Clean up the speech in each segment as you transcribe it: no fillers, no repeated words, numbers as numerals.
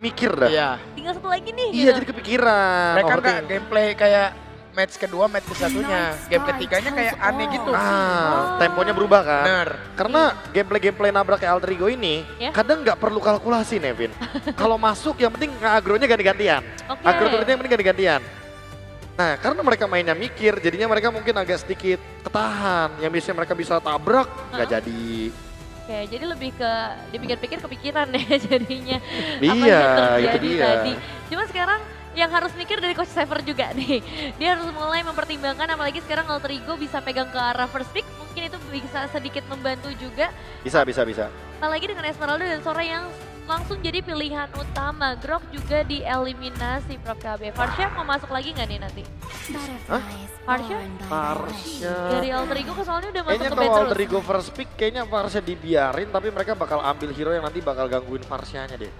mikir dah. Iya. Tinggal satu lagi nih Iya gitu. jadi kepikiran. Mereka nggak overthinking. gameplay kayak match kedua, match kesatunya. Game ketiganya kayak aneh gitu. Temponya berubah kan. Bener. Karena gameplay nabrak kayak Alter Ego ini Ya. kadang nggak perlu kalkulasi Nevin. Kalau masuk yang penting agronya ganti-gantian. Oke. Agro turretnya yang penting ganti-gantian. Nah karena mereka mainnya mikir jadinya mereka mungkin agak sedikit ketahan. Yang biasanya mereka bisa tabrak nggak jadi. Oke, jadi lebih ke dipikir-pikir kepikiran ya jadinya. Apa Iya, yang terjadi itu dia. tadi. Cuma sekarang yang harus mikir dari Coach Sever juga nih. Dia harus mulai mempertimbangkan apalagi sekarang Alter Ego bisa pegang ke arah first pick. Mungkin itu bisa sedikit membantu juga. Bisa. Apalagi dengan Esmeralda dan Sora yang langsung jadi pilihan utama. Grok juga dieliminasi Prof KB. Farsha mau masuk lagi nggak nih nanti? Farsha? Farsha. Dari Alter Ego ke soalnya udah masuk Kayaknya ke kalau bed Alter terus. Ego first pick kayaknya Farsha dibiarin tapi mereka bakal ambil hero yang nanti bakal gangguin Farshanya deh.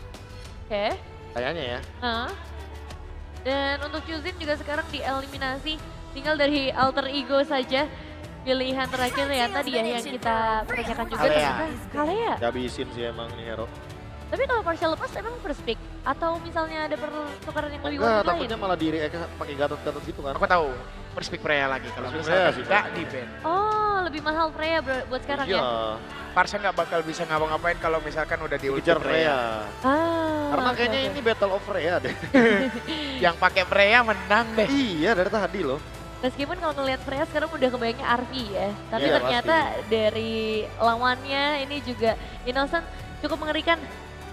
Oke. Kayaknya ya. Nah. Dan untuk Chuzin juga sekarang dieliminasi. Tinggal dari Alter Ego saja. Pilihan terakhir ya tadi ya yang kita pertanyakan juga. Kalea. ternyata Kalea. Dihabisin sih emang nih hero. Tapi kalau partial lepas emang first pick? Atau misalnya ada pertukaran yang lebih Enggak, worth it lain? takutnya malah di react pakai gatot-gatot gitu kan. Aku tahu. First pick Freya lagi. Kalau First pick misalkan Freya sih. nggak di ban. Oh, lebih mahal Freya buat sekarang Iya, ya? Farsha nggak bakal bisa ngapa-ngapain kalau misalkan udah di ulti dikejar Freya. Freya. Karena Oke, kayaknya oke. ini Battle of Freya deh. Yang pakai Freya menang deh. Iya, dari tadi loh. Meskipun kalau ngelihat Freya sekarang udah kebayangnya Arvi ya. Tapi Iya, ternyata dari lawannya ini juga Innocent cukup mengerikan.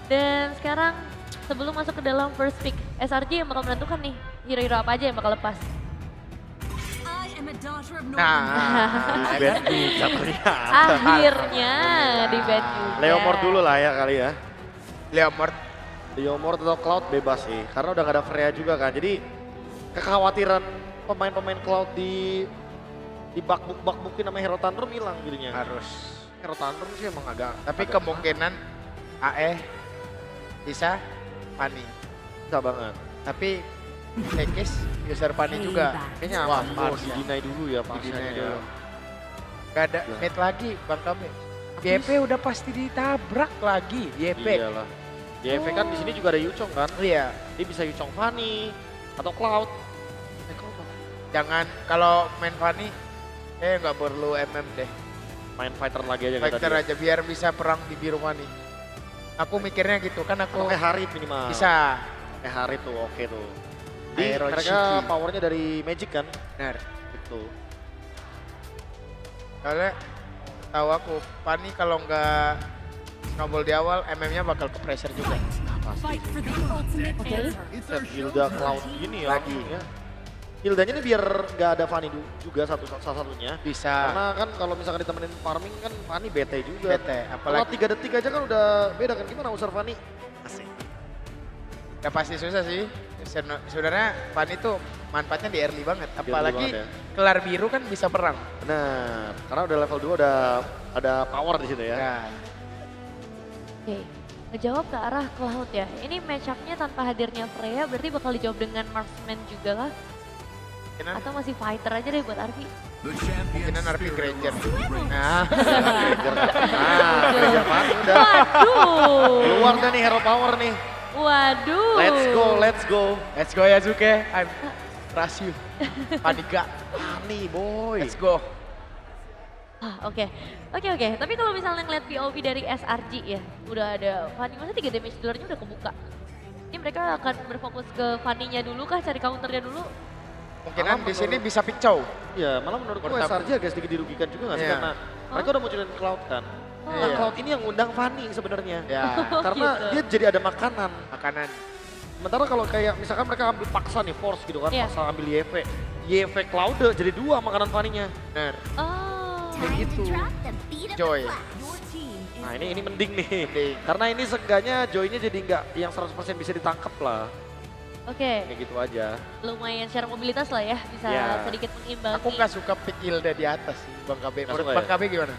Dan sekarang sebelum masuk ke dalam first pick, SRJ yang bakal menentukan nih hero-hero apa aja yang bakal lepas. Nah, Band bisa ternyata. Akhirnya di band juga. Leomord dulu lah ya kali ya. Leomord. Leomord atau Cloud bebas sih. Karena udah gak ada Freya juga kan. Jadi kekhawatiran pemain-pemain Cloud di bakbukin sama Hero Tantrum hilang jadinya. Harus. Hero Tantrum sih emang agak. Tapi agak kemungkinan AE bisa Pani. bisa banget. Tapi Ekis user Pani juga. Kayaknya Wah, aman harus di deny dulu ya pasnya Di-deny ya. dulu. Gak ada Gila. mid lagi Bang Kabe. YP udah pasti ditabrak lagi YP. Iyalah. YV kan di sini juga ada Yuchong kan. Iya. Dia bisa Yuchong Fanny atau Cloud. Cloud apa? Jangan kalau main Fanny nggak perlu MM deh. Main fighter lagi aja kayak Fighter tadi. aja biar bisa perang di biru Fanny. Aku mikirnya gitu kan aku Atau kayak Harit minimal. bisa. Kayak Harit tuh oke tuh. Di Aero mereka Shiki. powernya dari Magic kan. Benar. Gitu. Soalnya tahu aku Fanny kalau nggak snowball di awal MM-nya bakal ke pressure juga. Pasti. Oke. Set Hilda Cloud gini ya. Lagi. Ya. Hildanya ini biar nggak ada Fanny juga salah satunya. Bisa. Karena kan kalau misalkan ditemenin farming kan Fanny bete juga. Bete, Kalau apalagi 3 detik aja kan udah beda kan. Gimana usar Fanny? Asik. ya pasti susah sih. Sebenarnya Fanny tuh manfaatnya di early banget. Apalagi banget ya. kelar biru kan bisa perang. Benar. Karena udah level 2 ada power di situ ya. Ya. Oke. Ngejawab ke arah Cloud ya. Ini match up-nya tanpa hadirnya Freya berarti bakal dijawab dengan marksman juga kah? Mungkinan, Atau masih fighter aja deh buat Arvi? mungkinan RP Granger. Nah, Granger Fanny udah. Waduh. Keluar dah nih hero power nih. Waduh. Let's go, let's go. let's go Yasuke. I'm trust you. Panika. Fanny boy. Let's go. Oke. Tapi kalau misalnya ngeliat POV dari SRG ya, udah ada Fanny, masa 3 damage dolarnya udah kebuka. Ini mereka akan berfokus ke Fanny-nya dulu kah, cari counternya dulu? Mungkinan Malah di sini menurut- bisa picau. Ya malah menurutku Pertama. SRJ agak sedikit dirugikan juga gak sih? Iya. Karena mereka udah munculin Cloud kan. Oh. Nah Iya. Cloud ini yang undang Fanny sebenarnya. Ya, Karena gitu. dia jadi ada makanan. makanan. Sementara kalau kayak misalkan mereka ambil paksa nih force gitu kan, Iya. paksa ambil YV. YV Cloud jadi 2 makanan Fanny-nya. Bener. Oh. Begitu. Joy. Nah ini mending nih. Mending. Karena ini seenggaknya Joy-nya jadi nggak yang 100% bisa ditangkap lah. Oke, Kayak gitu aja. lumayan secara mobilitas lah ya, bisa Iya. sedikit mengimbangi. Aku nggak suka pick Hilda di atas sih, Bang KB. Nggak Menurut suka Bang ya? KB gimana?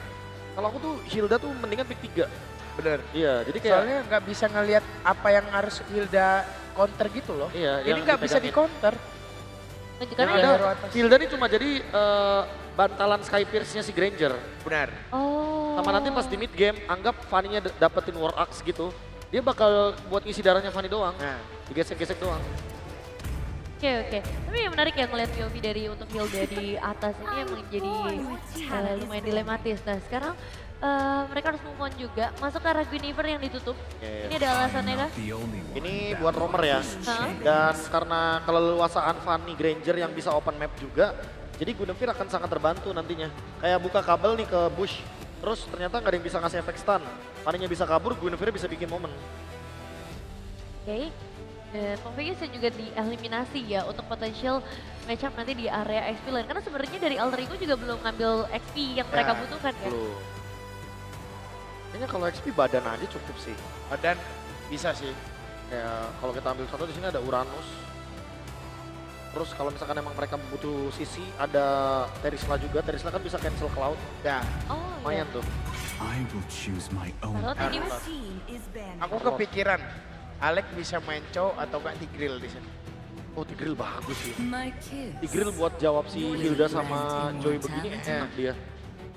Kalau aku tuh Hilda tuh mendingan pick 3. Bener. Iya, jadi kayak Soalnya nggak bisa ngelihat apa yang harus Hilda counter gitu loh. iya, Ini yang nggak bisa di dipegangin. counter. Karena Yang ada ada hero atas. Hilda ini cuma jadi bantalan Sky Pierce-nya si Granger. Benar. oh. Sama nanti pas di mid game, anggap Fanny-nya dapetin War Axe gitu. Dia bakal buat isi darahnya Fanny doang, Nah, digesek-gesek doang. Oke. Tapi yang menarik ya ngeliat POV dari untuk Hilda di atas ini emang jadi lumayan dilematis. Nah sekarang mereka harus move on juga, masuk ke arah Guinevere yang ditutup. Iya. Ini ada alasannya kah? Ini buat roamer ya. Hah? Dan karena keleluasaan Fanny Granger yang bisa open map juga, jadi Guinevere akan sangat terbantu nantinya. Kayak buka kabel nih ke bush, terus ternyata nggak ada yang bisa ngasih efek stun. Fanny-nya bisa kabur, Guinevere bisa bikin momen. Oke. Dan Convegas juga dieliminasi ya untuk potential matchup nanti di area XP lane. Karena sebenarnya dari Alter Ego juga belum ngambil XP yang mereka butuhkan kan. Belum. Kayaknya kalau XP badan aja cukup sih. badan bisa sih. Kayak kalau kita ambil contoh di sini ada Uranus. Terus kalau misalkan emang mereka butuh sisi, ada Terisla juga. Terisla kan bisa cancel Cloud. Ya, Oh Lumayan iya. tuh. I will choose my own Taruh tadi Taruh. Mas. aku kepikiran Alex bisa main Chow atau gak di grill di sini. Oh, Tigreal bagus sih. Tigreal buat jawab si Hilda sama Joy begini enak dia.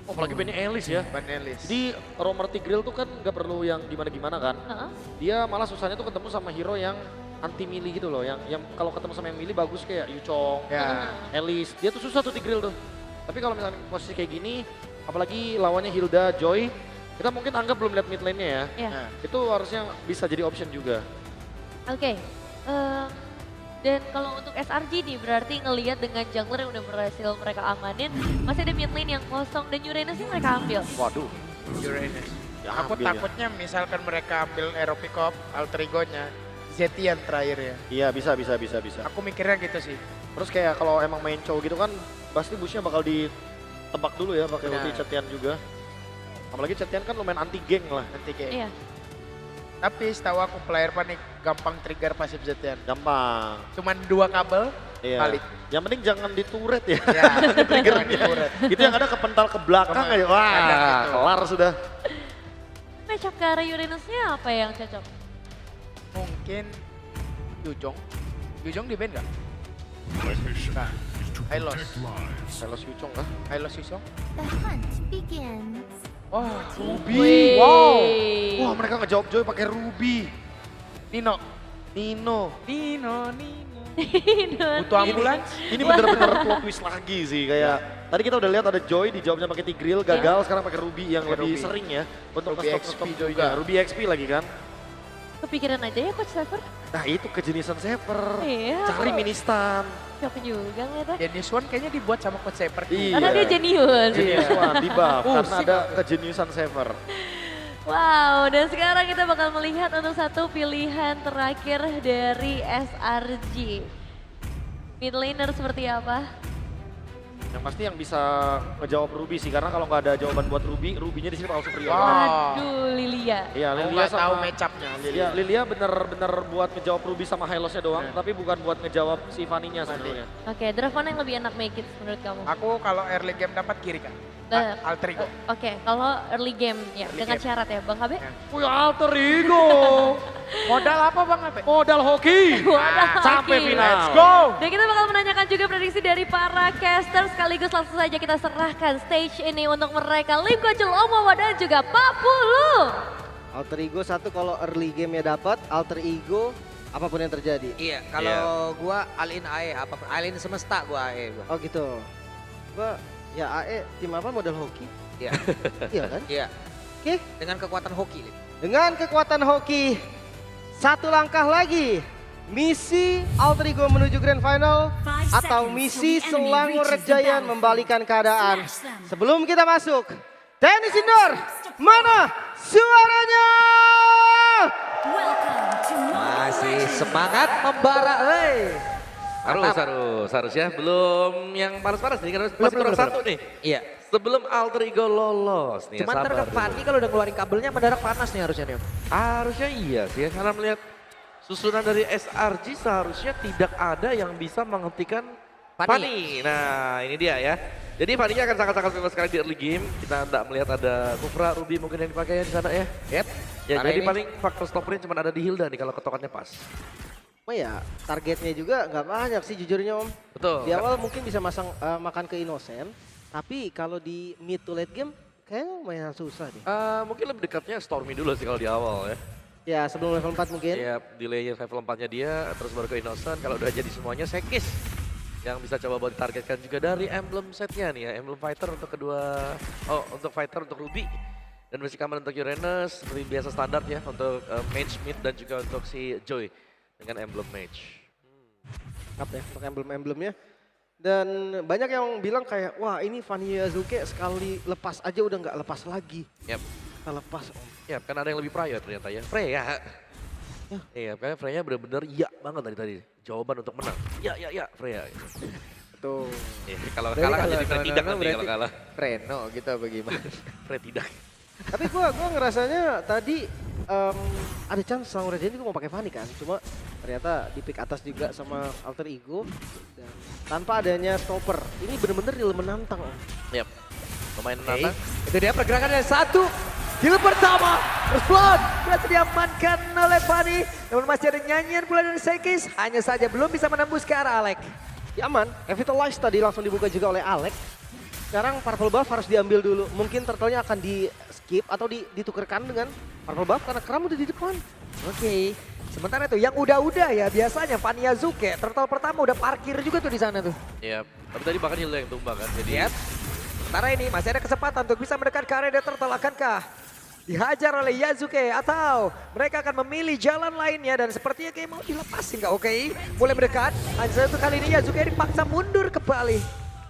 Oh, apalagi bandnya Alice ya. Banelis. Jadi roamer Tigreal tuh kan nggak perlu yang gimana-gimana kan. Heeh. Dia malah susahnya tuh ketemu sama hero yang anti melee gitu loh. Yang kalau ketemu sama yang melee bagus kayak Yuchong, Ya, Alice. Dia tuh susah tuh Tigreal tuh. Tapi kalau misalnya posisi kayak gini, apalagi lawannya Hilda, Joy, kita mungkin anggap belum lihat mid lane-nya ya. Iya. nah, Itu harusnya bisa jadi option juga. Oke. Dan kalau untuk SRG nih berarti ngelihat dengan jungler yang udah berhasil mereka amanin, masih ada mid lane yang kosong dan Uranus yang mereka ambil. Waduh. Uranus. Ya, Aku ambil ya. takutnya misalkan mereka ambil Aero Pickup, Alter Ego-nya, Zetian terakhir ya. Iya bisa. Aku mikirnya gitu sih. Terus kayak kalau emang main cowok gitu kan pasti bushnya bakal ditebak dulu ya pakai ulti Benar. Cetian juga. Apalagi Cetian kan lumayan anti geng lah, Nanti kayak. Iya. Tapi setahu aku player panik gampang trigger pasif Zetian. gampang. Cuman 2 kabel, Iya. balik. Yang penting jangan di turret ya. Ya, triggernya turret. Itu yang ada kepental ke belakang aja. Wah, Kadang gitu. kelar sudah. Matchup ke arah Uranusnya apa yang cocok? Mungkin Yujong. Yujong di band nggak? Nah, Hylos. Velos Yuchong kah? Hylos Yujong. The hunt begins. Wah, Ruby. Wow. Wah, mereka ngejawab Joy pakai Ruby. Nino. Nino. Nino. Butuh Butuh ambulans. Ini bener-bener plot twist lagi sih kayak tadi kita udah lihat ada Joy dijawabnya pakai Tigreal gagal, sekarang pakai Ruby yang Pakai lebih Ruby. sering ya untuk Ruby nge-stop XP juga. juga. Ruby XP lagi kan. Kepikiran aja ya Coach Saver? Nah itu kejeniusan Saver. Iya. Cari mini stun. Siapa juga ngeliatnya? Dennis Wan kayaknya dibuat sama Coach Saper. Iya. Karena dia jenius. Genius one di buff karena Pusing ada kejeniusan Saver. Wow, dan sekarang kita bakal melihat untuk satu pilihan terakhir dari SRG. Mid laner seperti apa? Yang pasti yang bisa ngejawab Ruby sih karena kalau nggak ada jawaban buat Ruby, Ruby-nya di sini bakal superior. Wah. Waduh, Lilia. Iya, Aku Lilia nggak tahu sama match-up-nya. Iya, Lilia bener-bener buat ngejawab Ruby sama Hylos-nya doang, Iya. tapi bukan buat ngejawab si Fanny-nya Fanny. sebenarnya. Oke, draft mana yang lebih enak make it menurut kamu? Aku kalau early game dapat kiri kan. Nah, Alter Ego. Oke, kalau early game ya Early dengan game. syarat ya, Bang Habe. Ya. Wih, alter ego. Modal apa Bang Ape? Modal hoki. Wadah, Sampai oke. final. Let's go. Dan kita bakal menanyakan juga prediksi dari para caster sekaligus langsung saja kita serahkan stage ini untuk mereka. Lim Kocul Omowa dan juga Pak Pulu. Alter ego satu kalau early game ya dapat, alter ego apapun yang terjadi. Iya, kalau gua all in AE apapun, all in semesta gua AE gua. Oh gitu. Gua ya AE tim apa model hoki? Iya. Iya kan? Iya, Oke, dengan kekuatan hoki. Lim. dengan kekuatan hoki satu langkah lagi. Misi Alter Ego menuju Grand Final atau misi Selangor Rejayan membalikan keadaan. Sebelum kita masuk, tenis indoor, mana suaranya? Masih semangat membara, Harus ya. Belum yang panas-panas nih, karena masih kurang satu nih. Iya. Sebelum Alter Ego lolos nih, Cuman sabar ntar dulu. Fanny kalau udah ngeluarin kabelnya mendadak panas nih harusnya nih. Harusnya iya sih ya, karena melihat susunan dari SRG seharusnya tidak ada yang bisa menghentikan Fanny. Fanny. Nah ini dia ya. Jadi Fanny-nya akan sangat-sangat bebas sekali di early game. Kita tidak melihat ada Kufra, Ruby mungkin yang dipakai di sana ya. Yep. Ya Karena jadi ini- paling faktor stoppernya cuma ada di Hilda nih kalau ketokannya pas. Oh ya, targetnya juga nggak banyak sih jujurnya Om. Betul. Di awal mungkin bisa makan ke Innocent, tapi kalau di mid to late game kayaknya lumayan susah deh. Mungkin lebih dekatnya Stormy dulu sih kalau di awal ya. Ya sebelum level 4 mungkin. Ya, delay level 4-nya dia, terus baru ke Innocent. Kalau udah jadi semuanya, Sekis yang bisa coba buat ditargetkan juga dari emblem setnya nih ya. Emblem fighter untuk untuk fighter untuk Ruby. Dan basic command untuk Uranus, seperti biasa standar ya. Untuk mage mid dan juga untuk si Joy dengan emblem mage. Lengkap ya untuk emblem-emblemnya. Dan banyak yang bilang kayak, wah ini Fanny Yasuke sekali lepas aja udah nggak lepas lagi. Yap. Kita lepas Om. Ya, kan ada yang lebih prior ternyata ya. Freya. Iya, karena Freya benar-benar iya banget tadi. Jawaban untuk menang. Ya, Freya. Tuh. Ya, kalau Berarti kalah kan kalau jadi Freya tidak nanti berarti kalau kalah. Reno gitu bagaimana? Freya tidak. Tapi gua ngerasanya tadi ada chance Selangor Raja juga mau pakai Fanny kan. Cuma ternyata di pick atas juga sama Alter Ego. Dan tanpa adanya stopper. Ini bener-bener real menantang Om. Yap. Pemain Oke, menantang. itu dia pergerakan dari satu. Kill pertama, first blood berhasil diamankan oleh Fanny. Namun masih ada nyanyian pula dari Sekis. Hanya saja belum bisa menembus ke arah Alek. Ya aman, Revitalize tadi langsung dibuka juga oleh Alek. Sekarang Purple Buff harus diambil dulu. Mungkin turtle-nya akan di skip atau ditukerkan dengan Purple Buff karena Kram udah di depan. Oke, sementara itu yang udah-udah ya biasanya Fanny Yasuke. Turtle pertama udah parkir juga tuh di sana tuh. Iya, tapi tadi bahkan Hilda yang tumbang kan. Jadi Yap. Sementara ini masih ada kesempatan untuk bisa mendekat ke area Turtle. Akankah dihajar oleh Yasuke atau mereka akan memilih jalan lainnya dan sepertinya kayak mau dilepasin nggak? Oke, mulai mendekat. Hanya satu kali ini Yasuke dipaksa mundur kembali.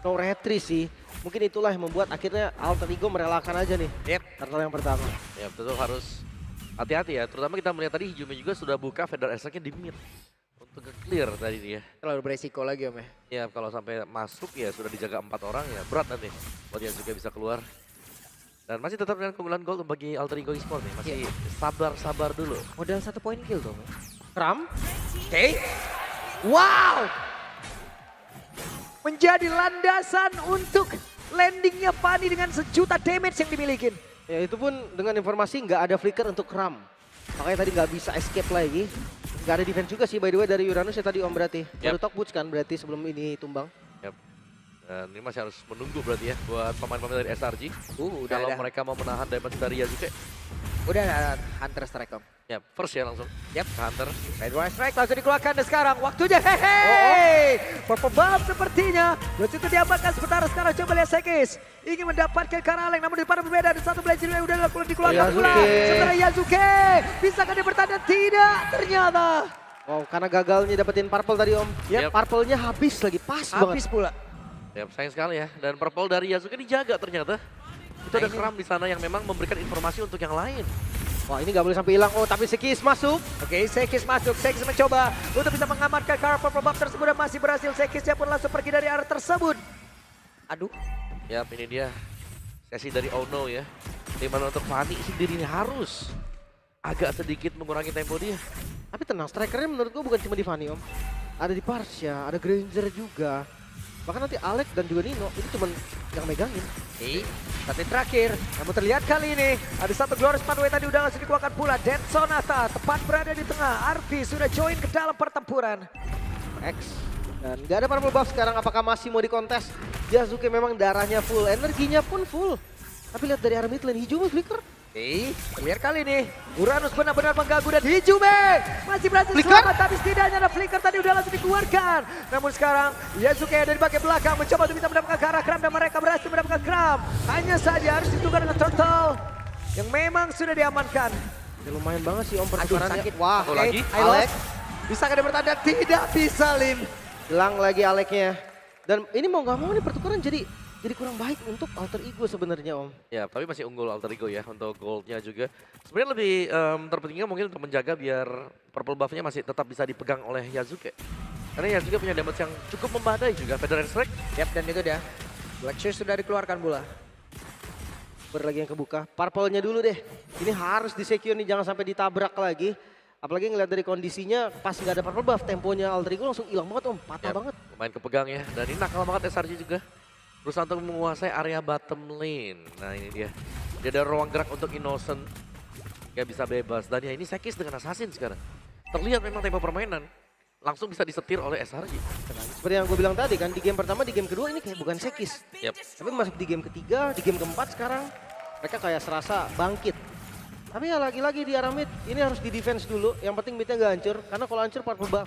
No retry sih. Mungkin itulah yang membuat akhirnya Alter Ego merelakan aja nih. Yep. Turtle yang pertama. ya tentu harus hati-hati ya. Terutama kita melihat tadi Hijumi juga sudah buka Feather Attack-nya di mid. Untuk clear tadi dia. Terlalu beresiko lagi Om ya. Ya kalau sampai masuk ya sudah dijaga 4 orang ya berat nanti. Buat Yasuke bisa keluar. Dan masih tetap dengan keunggulan gold bagi Alter Ego Esports nih. Masih sabar-sabar dulu. Modal 1 poin kill tuh. Kram. Oke. Wow. Menjadi landasan untuk landingnya Fanny dengan sejuta damage yang dimiliki. Ya itu pun dengan informasi nggak ada flicker untuk Kram. Makanya tadi nggak bisa escape lagi. Nggak ada defense juga sih by the way dari Uranus ya tadi Om berarti. Baru talk boots kan berarti sebelum ini tumbang. Yap. Dan ini masih harus menunggu berarti ya buat pemain-pemain dari SRG. Udah Kalau ada. mereka mau menahan damage dari Yasuke. Udah ada Hunter Strike Om. Ya first ya langsung. Yap. Ke Hunter. Red Wire Strike langsung dikeluarkan dan sekarang waktunya hehehe. Purple Buff sepertinya. Terus itu diamankan sementara sekarang coba lihat Sekis. Ingin mendapatkan Karaleng namun di pada berbeda. Dan satu blade yang udah dikeluarkan pula. Sementara Yasuke. Bisakah dia bertanda? Tidak ternyata. Wow karena gagalnya dapetin purple tadi Om. Ya Yep. purple-nya habis lagi pas Habis banget. pula. Ya sayang sekali ya. Dan purple dari Yasuke dijaga ternyata. Itu ada Kram di sana yang memang memberikan informasi untuk yang lain. Wah ini nggak boleh sampai hilang. Oh tapi Sekis masuk. Oke, Sekis masuk. Sekis mencoba untuk bisa mengamankan Purple Buff tersebut dan masih berhasil. Sekisnya pun langsung pergi dari arah tersebut. Aduh. Ya ini dia sesi dari Ono ya. Dimana untuk Fanny sendiri ini harus agak sedikit mengurangi tempo dia. Tapi tenang, strikernya menurut gua bukan cuma di Fanny Om. Ada di Parsha, ada Granger juga. Bahkan nanti Alek dan juga Nino itu cuma yang megangin. Oke, tapi terakhir. Namun terlihat kali ini ada satu Glorious Pathway tadi udah langsung dikeluarkan pula. Dead Sonata tepat berada di tengah. Arvi sudah join ke dalam pertempuran. X. Dan nggak ada purple buff sekarang apakah masih mau dikontes? Yasuke memang darahnya full, energinya pun full. Tapi lihat dari arah mid lane, Hijumi flicker. Oke, terlihat kali ini Uranus benar-benar mengganggu dan Hijumi masih berhasil Flicker? selamat, tapi setidaknya ada flicker tadi udah langsung dikeluarkan. Namun sekarang Yasuke dari bagian belakang mencoba untuk bisa mendapatkan ke arah Kram dan mereka berhasil mendapatkan Kram. Hanya saja harus ditukar dengan Turtle yang memang sudah diamankan. Ya, lumayan banget sih Om Aduh pertukarannya. sakit. Wah, Satu lagi. Alek. Bisa ada bertanda? Tidak bisa Lim. Hilang lagi Aleknya. Dan ini mau nggak mau nih pertukaran jadi kurang baik untuk Alter Ego sebenarnya Om. Ya, tapi masih unggul Alter Ego ya untuk goldnya juga. Sebenarnya lebih terpentingnya mungkin untuk menjaga biar purple buff-nya masih tetap bisa dipegang oleh Yasuke. Karena Yasuke punya damage yang cukup membadai juga. Feather Strike. Yap, dan itu dia. Black Shoes sudah dikeluarkan pula. Lagi yang kebuka. Purple-nya dulu deh. Ini harus di-secure nih, jangan sampai ditabrak lagi. Apalagi ngeliat dari kondisinya pas nggak ada purple buff, temponya Alter Ego langsung hilang banget Om, patah Yap, banget. lumayan kepegang ya. Dan ini nakal banget SRG juga. Berusaha untuk menguasai area bottom lane. Nah ini dia. Dia ada ruang gerak untuk Innocent. Gak bisa bebas. Dan ya ini Sekis dengan Assassin sekarang. Terlihat memang tempo permainan. Langsung bisa disetir oleh SRG. Seperti yang gue bilang tadi kan, di game pertama, di game kedua ini kayak bukan Sekis. Yap. Tapi masuk di game ketiga, di game keempat sekarang mereka kayak serasa bangkit. Tapi ya lagi-lagi di arah mid, ini harus di defense dulu. Yang penting midnya nggak hancur, karena kalau hancur purple buff.